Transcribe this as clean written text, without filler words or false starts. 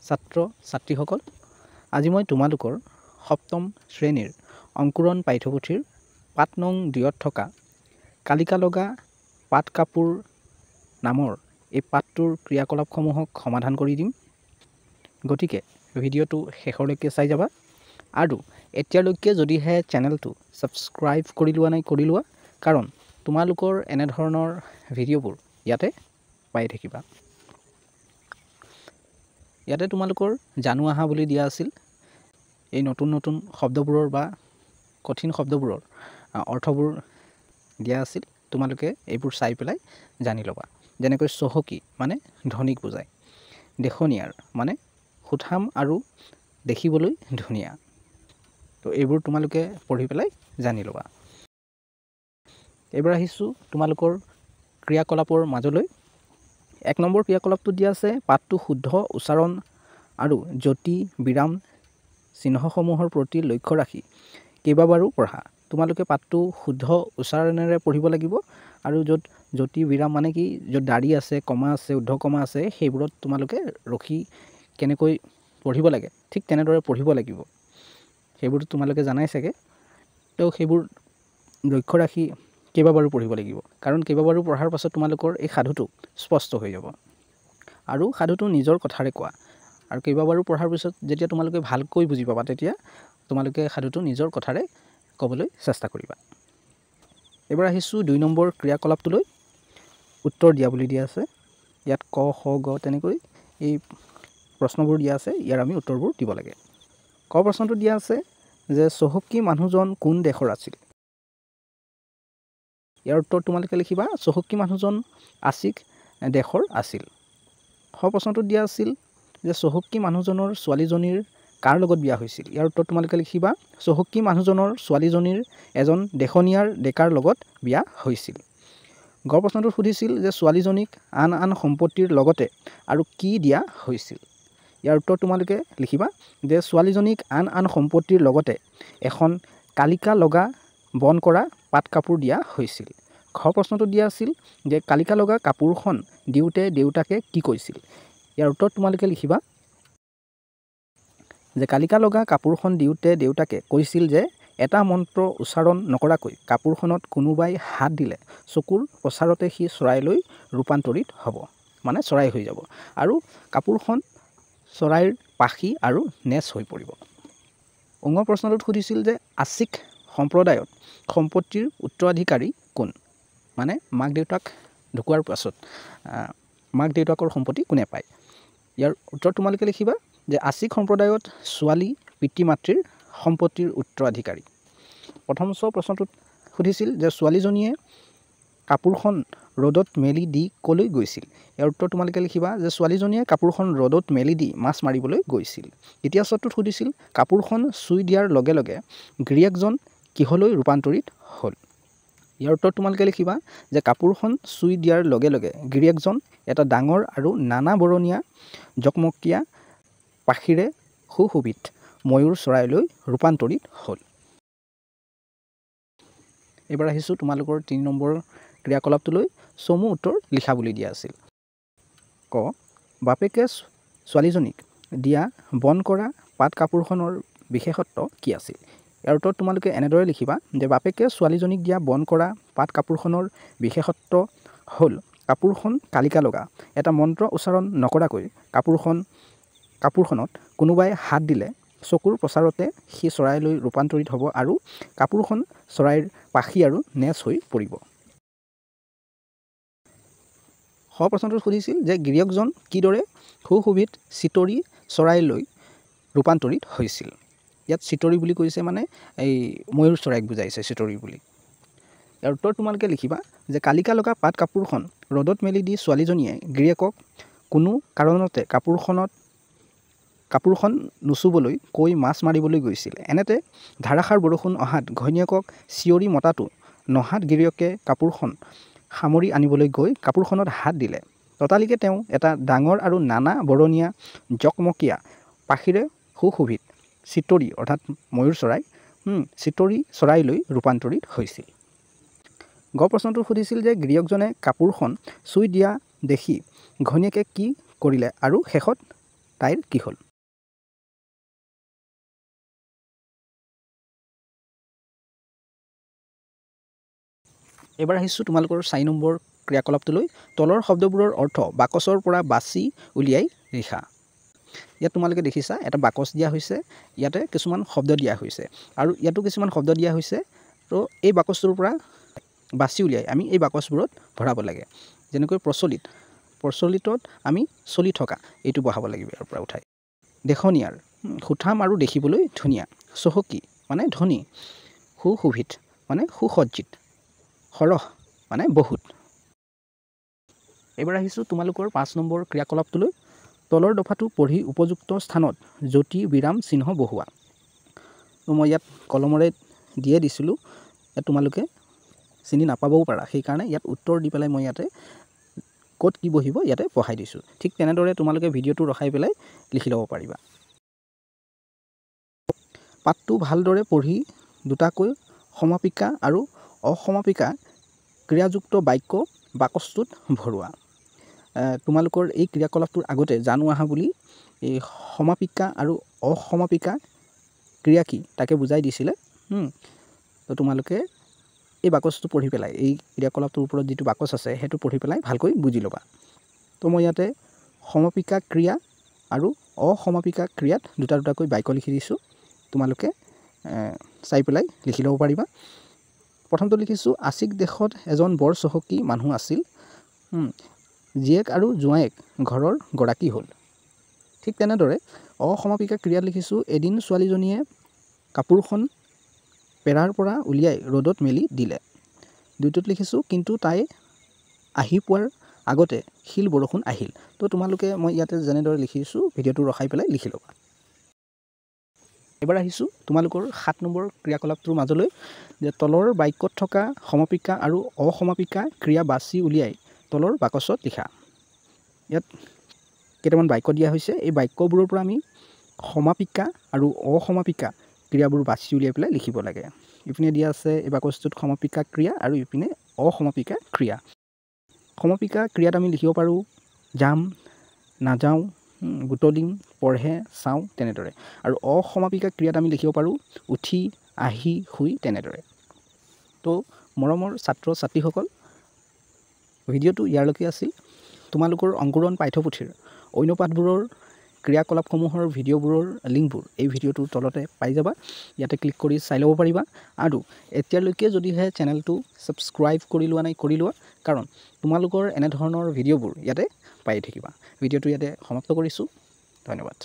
ছাত্ৰ ছাত্ৰীসকল, আজি মই তোমালোকৰ সপ্তম শ্ৰেণীৰ অংকুৰণ পাঠ্যপুথিৰ পাঠ নং 2ত থকা কালিকা লগা পাট কাপোৰ নামৰ এই পাঠটোৰ ক্ৰিয়াকলাপসমূহক সমাধান কৰি দিম। গতিকে ভিডিঅ'টো শেষলৈকে চাই যাবা আৰু এতিয়ালৈকে যদিহে চেনেলটো ছাবস্ক্ৰাইব কৰি লোৱা নাই কৰি লোৱা, কাৰণ তোমালোকৰ এনেধৰণৰ ভিডিঅ'বোৰ ইয়াতে পাই থাকিবা। ইয়াতে তোমালোকৰ জানো আহা বুলি দিয়া আছিল। এই নতুন নতুন শব্দবোৰৰ বা কঠিন শব্দবোৰৰ অৰ্থবোৰ দিয়া আছিল। তোমালোকে এইবোৰ চাই পেলাই জানি ল'বা। যেনেকৈ চহকী মানে ধনীক বুজায়, দেখনীয়াৰ মানে সুঠাম আৰু দেখিবলৈ ধুনীয়া। তো এইবোৰ তোমালোকে পঢ়ি পেলাই জানি ল'বা। এইবাৰ আহিছোঁ তোমালোকৰ ক্ৰিয়াকলাপৰ মাজলৈ। 1 নম্বৰ ক্ৰিয়াকলাপটো দিয়া আছে, পাঠটো শুদ্ধ উচ্চাৰণ আৰু যতি বিৰাম চিহ্নসমূহৰ প্ৰতি লক্ষ্য ৰাখি কেইবাবাৰো পঢ়া। তোমালোকে পাঠটো শুদ্ধ উচ্চাৰণেৰে পঢ়িব লাগিব আৰু য'ত যতি বিৰাম মানে কি, য'ত দাঢ়ি আছে, কমা আছে, ঊৰ্ধ্বকমা আছে, সেইবোৰত তোমালোকে ৰখি কেনেকৈ পঢ়িব লাগে ঠিক তেনেদৰে পঢ়িব লাগিব। সেইবোৰতো তোমালোকে জানাই চাগে। তো সেইবোৰ লক্ষ্য ৰাখি কেইবাবাৰো পঢ়িব লাগিব, কাৰণ কেইবাবাৰো পঢ়াৰ পাছত তোমালোকৰ এই সাধুটো স্পষ্ট হৈ যাব। আৰু সাধুটো নিজৰ কথাৰে কোৱা, আৰু কেইবাবাৰো পঢ়াৰ পিছত যেতিয়া তোমালোকে ভালকৈ বুজি পাবা, তেতিয়া তোমালোকে সাধুটো নিজৰ কথাৰে ক'বলৈ চেষ্টা কৰিবা। এইবাৰ আহিছোঁ 2 নম্বৰ ক্ৰিয়াকলাপটোলৈ। উত্তৰ দিয়া বুলি দিয়া আছে। ইয়াত ক, খ, গ তেনেকৈ এই প্ৰশ্নবোৰ দিয়া আছে। ইয়াৰ আমি উত্তৰবোৰ দিব লাগে। ক প্ৰশ্নটো দিয়া আছে যে চহকী মানুহজন কোন দেশৰ আছিল? ইয়াৰ উত্তৰ তোমালোকে লিখিবা, চহকী মানুহজন আছিক দেশৰ আছিল। খ প্ৰশ্নটোত দিয়া আছিল যে চহকী মানুহজনৰ ছোৱালীজনীৰ কাৰ লগত বিয়া হৈছিল? ইয়াৰ উত্তৰ তোমালোকে লিখিবা, চহকী মানুহজনৰ ছোৱালীজনীৰ এজন দেখনীয়াৰ ডেকাৰ লগত বিয়া হৈছিল। গ প্ৰশ্নটোত সুধিছিল যে ছোৱালীজনীক আন আন সম্পত্তিৰ লগতে আৰু কি দিয়া হৈছিল? ইয়াৰ উত্তৰ তোমালোকে লিখিবা যে ছোৱালীজনীক আন আন সম্পত্তিৰ লগতে এখন কালিকা লগা বন কৰা পাট কাপোৰ দিয়া হৈছিল। খ প্ৰশ্নটো দিয়া আছিল যে কালিকা লগা কাপোৰখন দিওঁতে দেউতাকে কি কৈছিল? ইয়াৰ উত্তৰ তোমালোকে লিখিবা যে কালিকা লগা কাপোৰখন দিওঁতে দেউতাকে কৈছিল যে এটা মন্ত্ৰ উচ্চাৰণ নকৰাকৈ কাপোৰখনত কোনোবাই হাত দিলে চকুৰ প্ৰচাৰতে সি চৰাইলৈ ৰূপান্তৰিত হ'ব, মানে চৰাই হৈ যাব, আৰু কাপোৰখন চৰাইৰ পাখি আৰু নেজ হৈ পৰিব। অঙ প্ৰশ্নটোত সুধিছিল যে আছিক সম্প্ৰদায়ত সম্পত্তিৰ উত্তৰাধিকাৰী কোন? মানে মাক দেউতাক ঢুকোৱাৰ পাছত মাক দেউতাকৰ সম্পত্তি কোনে পায়? ইয়াৰ উত্তৰ তোমালোকে লিখিবা যে আছিক সম্প্ৰদায়ত ছোৱালী পিতৃ মাতৃৰ সম্পত্তিৰ উত্তৰাধিকাৰী। প্ৰথম প্ৰশ্নটোত সুধিছিল যে ছোৱালীজনীয়ে কাপোৰখন ৰ'দত মেলি দি ক'লৈ গৈছিল? ইয়াৰ উত্তৰ তোমালোকে লিখিবা যে ছোৱালীজনীয়ে কাপোৰখন ৰ'দত মেলি দি মাছ মাৰিবলৈ গৈছিল। দ্বিতীয় ছোৱালীটোত সুধিছিল কাপোৰখন চুই দিয়াৰ লগে লগে গিৰিয়েকজন কিহলৈ ৰূপান্তৰিত হ'ল? ইয়াৰ উত্তৰ তোমালোকে লিখিবা যে কাপোৰখন চুই দিয়াৰ লগে লগে গিৰিয়েকজন এটা ডাঙৰ আৰু নানা বৰণীয়া জকমকীয়া পাখিৰে সুশোভিত ময়ূৰ চৰাইলৈ ৰূপান্তৰিত হ'ল। এইবাৰ আহিছোঁ তোমালোকৰ 3 নম্বৰ ক্ৰিয়াকলাপটোলৈ। চমু উত্তৰ লিখা বুলি দিয়া আছিল। ক, বাপেকে ছোৱালীজনীক দিয়া বন কৰা পাট কাপোৰখনৰ বিশেষত্ব কি আছিল? ইয়াৰ উত্তৰ তোমালোকে এনেদৰে লিখিবা যে বাপেকে ছোৱালীজনীক দিয়া বন কৰা পাট কাপোৰখনৰ বিশেষত্ব হ'ল কাপোৰখন কালিকা লগা, এটা মন্ত্ৰ উচ্চাৰণ নকৰাকৈ কাপোৰখনত কোনোবাই হাত দিলে চকুৰ প্ৰচাৰতে সি চৰাইলৈ ৰূপান্তৰিত হ'ব, আৰু কাপোৰখন চৰাইৰ পাখি আৰু নেজ হৈ পৰিব। খ প্ৰশ্নটোত সুধিছিল যে গিৰিয়েকজন কিদৰে সুশোভিত চিতৰি চৰাইলৈ ৰূপান্তৰিত হৈছিল? ইয়াত চিতৰি বুলি কৈছে মানে এই ময়ূৰ চৰাইক বুজাইছে চিতৰি বুলি। ইয়াৰ উত্তৰ তোমালোকে লিখিবা যে কালিকা লগা পাট কাপোৰখন ৰ'দত মেলি দি ছোৱালীজনীয়ে গিৰিয়েকক কোনো কাৰণতে কাপোৰখন নুচুবলৈ কৈ মাছ মাৰিবলৈ গৈছিল। এনেতে ধাৰাসাৰ বৰষুণ অহাত ঘৈণীয়েকক চিঞৰি মতাটো নহাত গিৰিয়েকে কাপোৰখন সামৰি আনিবলৈ গৈ কাপোৰখনত হাত দিলে। ততালিকে তেওঁ এটা ডাঙৰ আৰু নানা বৰণীয়া জকমকীয়া পাখিৰে সুশোভিত চিতৰি অৰ্থাৎ ময়ূৰ চৰাই চিতৰি চৰাইলৈ ৰূপান্তৰিত হৈছিল। গ প্ৰশ্নটো সুধিছিল যে গিৰিয়েকজনে কাপোৰখন চুই দিয়া দেখি ঘৈণীয়েকে কি কৰিলে আৰু শেষত তাইৰ কি হ'ল? এবাৰ আহিছোঁ তোমালোকৰ 4 নম্বৰ ক্ৰিয়াকলাপটোলৈ। তলৰ শব্দবোৰৰ অৰ্থ বাকচৰ পৰা বাছি উলিয়াই লিখা। ইয়াত তোমালোকে দেখিছা এটা বাকচ দিয়া হৈছে, ইয়াতে কিছুমান শব্দ দিয়া হৈছে আৰু ইয়াতো কিছুমান শব্দ দিয়া হৈছে। তো এই বাকচটোৰ পৰা বাছি উলিয়াই আমি এই বাকচবোৰত ভৰাব লাগে। যেনেকৈ প্ৰচলিতত আমি চলি থকা এইটো বহাব লাগিব ইয়াৰ পৰা উঠাই। দেখনীয়াৰ সুঠাম আৰু দেখিবলৈ ধুনীয়া। চহকী মানে ধনী। সুশোভিত মানে সুসজ্জিত। সৰহ মানে বহুত। এইবাৰ আহিছোঁ তোমালোকৰ 5 নম্বৰ ক্ৰিয়াকলাপটোলৈ। তলৰ দফাটো পঢ়ি উপযুক্ত স্থানত যতি বিৰাম চিহ্ন বহুৱা। তো মই ইয়াত কলমৰে দিয়ে দিছিলোঁ, ইয়াত তোমালোকে চিনি নাপাবও পাৰা, সেইকাৰণে ইয়াত উত্তৰ দি পেলাই মই ইয়াতে ক'ত কি বহিব ইয়াতে বহাই দিছোঁ। ঠিক তেনেদৰে তোমালোকে ভিডিঅ'টো ৰখাই পেলাই লিখি ল'ব পাৰিবা। পাঠটো ভালদৰে পঢ়ি দুটাকৈ সমাপিকা আৰু অসমাপিকা ক্ৰিয়াযুক্ত বাক্য বাকচটোত ভৰোৱা। তোমালোকৰ এই ক্ৰিয়াকলাপটোৰ আগতে জানো আহা বুলি এই সমাপিকা আৰু অসমাপিকা ক্ৰিয়া কি তাকে বুজাই দিছিলে। তো তোমালোকে এই বাকচটো পঢ়ি পেলাই, এই ক্ৰিয়াকলাপটোৰ ওপৰত যিটো বাকচ আছে সেইটো পঢ়ি পেলাই ভালকৈ বুজি ল'বা। তো মই ইয়াতে সমাপিকা ক্ৰিয়া আৰু অসমাপিকা ক্ৰিয়াত দুটাকৈ বাক্য লিখি দিছোঁ। তোমালোকে চাই পেলাই লিখি ল'ব পাৰিবা। প্ৰথমটো লিখিছোঁ, আছিক দেশত এজন বৰ চহকী মানুহ আছিল। জীয়েক আৰু জোঁৱায়েক ঘৰৰ গৰাকী হ'ল। ঠিক তেনেদৰে অসমাপিকা ক্ৰিয়াত লিখিছোঁ, এদিন ছোৱালীজনীয়ে কাপোৰখন পেৰাৰ পৰা উলিয়াই ৰ'দত মেলি দিলে। দুইটোত লিখিছোঁ, কিন্তু তাই আহি পোৱাৰ আগতে শিল বৰষুণ আহিল। তো তোমালোকে মই ইয়াতে যেনেদৰে লিখিছোঁ ভিডিঅ'টো ৰখাই পেলাই লিখি ল'বা। এবাৰ আহিছোঁ তোমালোকৰ 7 নম্বৰ ক্ৰিয়াকলাপটোৰ মাজলৈ, যে তলৰ বাক্যত থকা সমাপিকা আৰু অসমাপিকা ক্ৰিয়া বাছি উলিয়াই তলৰ বাকচত লিখা। ইয়াত কেইটামান বাক্য দিয়া হৈছে, এই বাক্যবোৰৰ পৰা আমি সমাপিকা আৰু অসমাপিকা ক্ৰিয়াবোৰ বাছি উলিয়াই পেলাই লিখিব লাগে। ইপিনে দিয়া আছে এই বাকচটোত সমাপিকা ক্ৰিয়া আৰু ইপিনে অসমাপিকা ক্ৰিয়া। সমাপিকা ক্ৰিয়াত আমি লিখিব পাৰোঁ যাম, নাযাওঁ, বুটলিম, পঢ়ে, চাওঁ তেনেদৰে। আৰু অসমাপিকা ক্ৰিয়াত আমি লিখিব পাৰোঁ উঠি, আহি, শুই তেনেদৰে। তো মৰমৰ ছাত্ৰ ছাত্ৰীসকল, ভিডিঅ'টো ইয়ালৈকে আছিল। তোমালোকৰ অংকুৰণ পাঠ্যপুথিৰ অন্য পাঠবোৰৰ ক্ৰিয়াকলাপসমূহৰ ভিডিঅ'বোৰৰ লিংকবোৰ এই ভিডিঅ'টোৰ তলতে পাই যাবা। ইয়াতে ক্লিক কৰি চাই ল'ব পাৰিবা। আৰু এতিয়ালৈকে যদিহে চেনেলটো ছাবস্ক্ৰাইব কৰি লোৱা নাই, কৰি লোৱা, কাৰণ তোমালোকৰ এনেধৰণৰ ভিডিঅ'বোৰ ইয়াতে পাই থাকিবা। ভিডিঅ'টো ইয়াতে সমাপ্ত কৰিছোঁ। ধন্যবাদ।